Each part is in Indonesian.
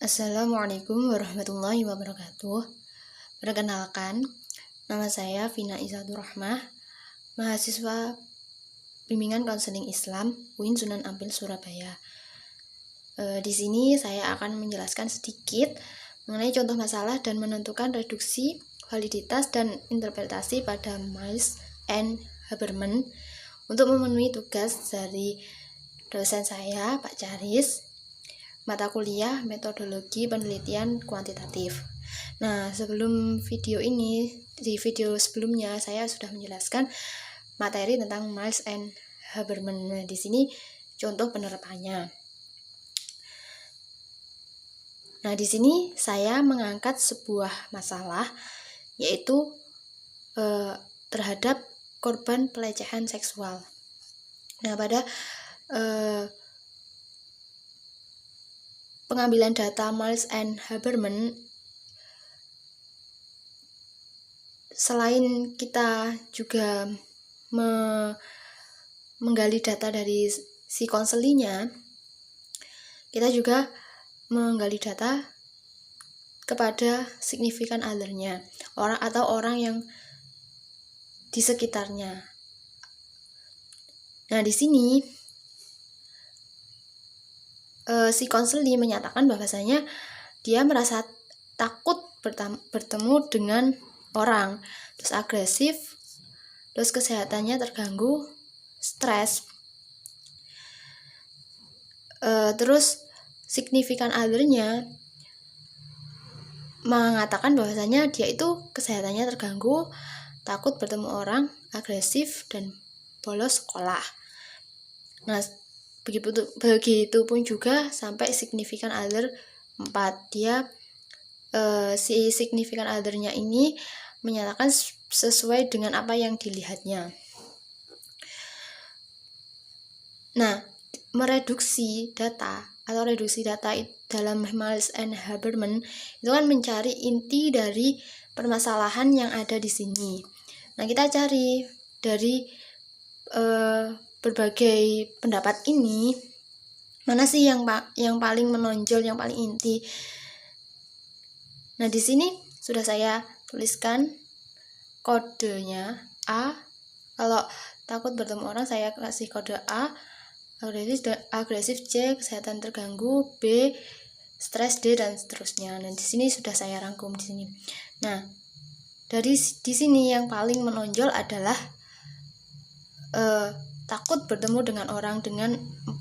Assalamualaikum warahmatullahi wabarakatuh. Perkenalkan, nama saya Vina Izatur Rahmah, mahasiswa Bimbingan Konseling Islam UIN Sunan Ampel Surabaya. Di sini saya akan menjelaskan sedikit mengenai contoh masalah dan menentukan reduksi, validitas, dan interpretasi pada Miles and Haberman untuk memenuhi tugas dari dosen saya, Pak Charis, mata kuliah metodologi penelitian kuantitatif. Nah, sebelum video ini, di video sebelumnya saya sudah menjelaskan materi tentang Miles and Haberman. Nah, di sini contoh penerapannya. Nah, di sini saya mengangkat sebuah masalah, yaitu terhadap korban pelecehan seksual. Nah, pada pengambilan data Miles and Haberman, selain kita juga menggali data dari si konselinya, kita juga menggali data kepada significant other-nya, orang yang di sekitarnya. Nah, di sini si konseli menyatakan bahwasanya dia merasa takut bertemu dengan orang, terus agresif, terus kesehatannya terganggu, stres. Terus significant other-nya mengatakan bahwasanya dia itu kesehatannya terganggu, takut bertemu orang, agresif, dan bolos sekolah. Nah, begitupun juga sampai significant other 4. Dia si significant other-nya ini menyatakan sesuai dengan apa yang dilihatnya. Nah, reduksi data dalam Miles and Haberman itu kan mencari inti dari permasalahan yang ada di sini. Nah, kita cari dari berbagai pendapat ini, mana sih yang paling menonjol, yang paling inti. Nah, di sini sudah saya tuliskan kodenya A. Kalau takut bertemu orang, saya kasih kode A. Agresif C, kesehatan terganggu, B, stres D, dan seterusnya. Nah, di sini sudah saya rangkum di sini. Nah, di sini yang paling menonjol adalah takut bertemu dengan orang dengan 4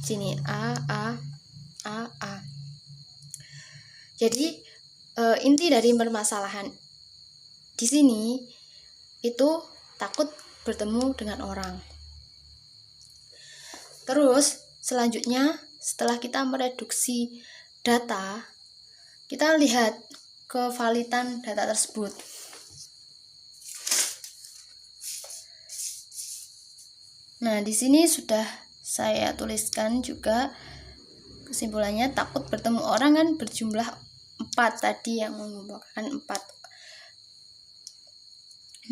sini A. Jadi inti dari permasalahan di sini itu takut bertemu dengan orang. Terus selanjutnya, setelah kita mereduksi data, kita lihat kevalidan data tersebut. Nah, di sini sudah saya tuliskan juga kesimpulannya, takut bertemu orang kan berjumlah 4 tadi, yang mengumpulkan 4.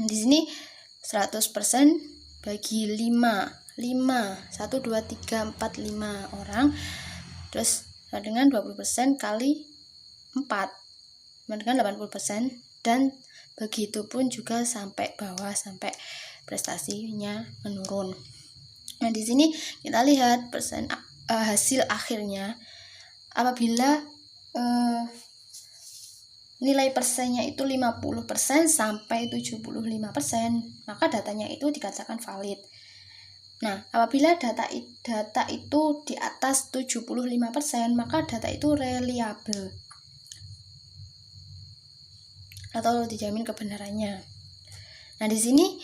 Di sini 100% bagi 5, 1, 2, 3, 4, 5 orang, terus dengan 20% kali 4 dengan 80%, dan begitu pun juga sampai bawah, sampai prestasinya menurun. Nah, di sini kita lihat hasil akhirnya. Apabila nilai persennya itu 50% sampai 75%, maka datanya itu dikatakan valid. Nah, apabila data itu di atas 75%, maka data itu reliable atau dijamin kebenarannya. Nah, di sini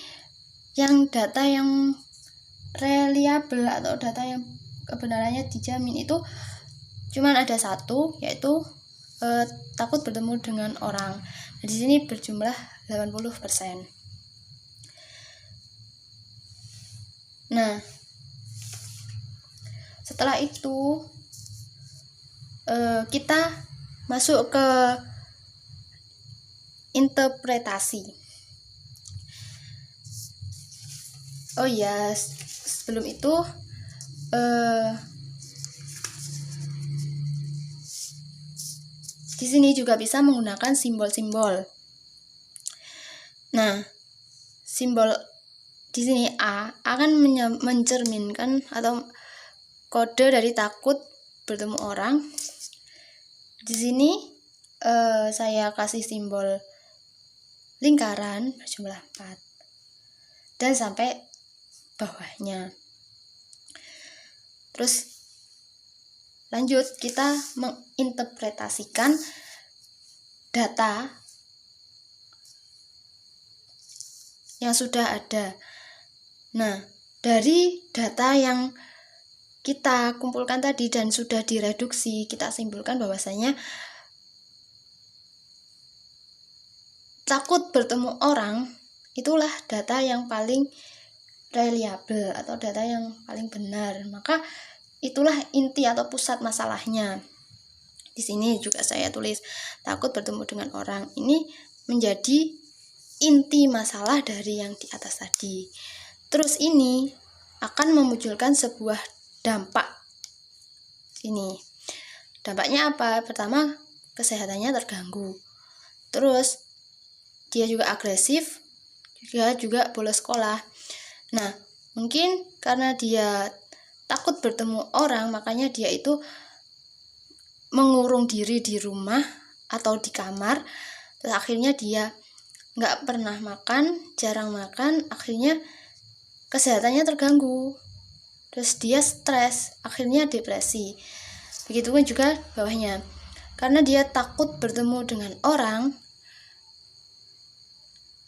data yang reliable atau data yang kebenarannya dijamin itu cuman ada satu, yaitu takut bertemu dengan orang. Nah, di sini berjumlah 80%. Nah, setelah itu kita masuk ke interpretasi. Oh ya, sebelum itu Di sini juga bisa menggunakan simbol-simbol. Nah, simbol di sini A akan mencerminkan atau kode dari takut bertemu orang. Di sini saya kasih simbol lingkaran berjumlah 4 dan sampai bawahnya. Terus lanjut, kita menginterpretasikan data yang sudah ada. Nah, dari data yang kita kumpulkan tadi dan sudah direduksi, kita simpulkan bahwasanya takut bertemu orang itulah data yang paling reliable atau data yang paling benar. Maka itulah inti atau pusat masalahnya. Di sini juga saya tulis takut bertemu dengan orang. Ini menjadi inti masalah dari yang di atas tadi. Terus ini akan memunculkan sebuah dampak. Ini dampaknya apa? Pertama, kesehatannya terganggu. Terus dia juga agresif, juga bolos sekolah. Nah, mungkin karena dia takut bertemu orang, makanya dia itu mengurung diri di rumah atau di kamar. Terus akhirnya dia nggak pernah makan, jarang makan, akhirnya kesehatannya terganggu. Terus dia stres, akhirnya depresi. Begitupun juga bawahnya. Karena dia takut bertemu dengan orang,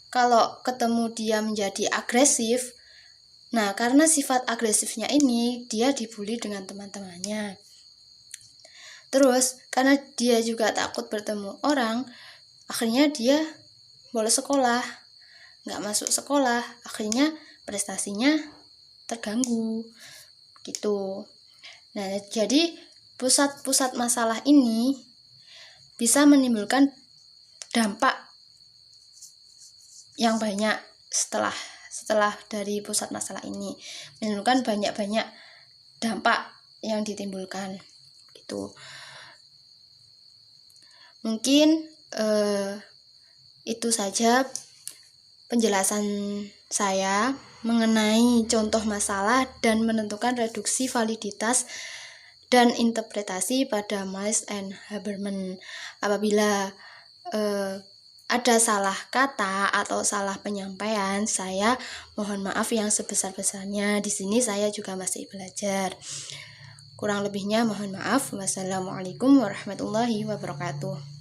kalau ketemu dia menjadi agresif. Nah, karena sifat agresifnya ini, dia dibully dengan teman-temannya. Terus, karena dia juga takut bertemu orang, akhirnya dia bolos sekolah, nggak masuk sekolah, akhirnya prestasinya terganggu. Gitu. Nah, jadi pusat-pusat masalah ini bisa menimbulkan dampak yang banyak setelah dari pusat masalah ini, menimbulkan banyak-banyak dampak yang ditimbulkan gitu. Mungkin itu saja penjelasan saya mengenai contoh masalah dan menentukan reduksi validitas dan interpretasi pada Miles and Habermas. Apabila ada salah kata atau salah penyampaian, saya mohon maaf yang sebesar-besarnya. Di sini saya juga masih belajar. Kurang lebihnya mohon maaf. Wassalamualaikum warahmatullahi wabarakatuh.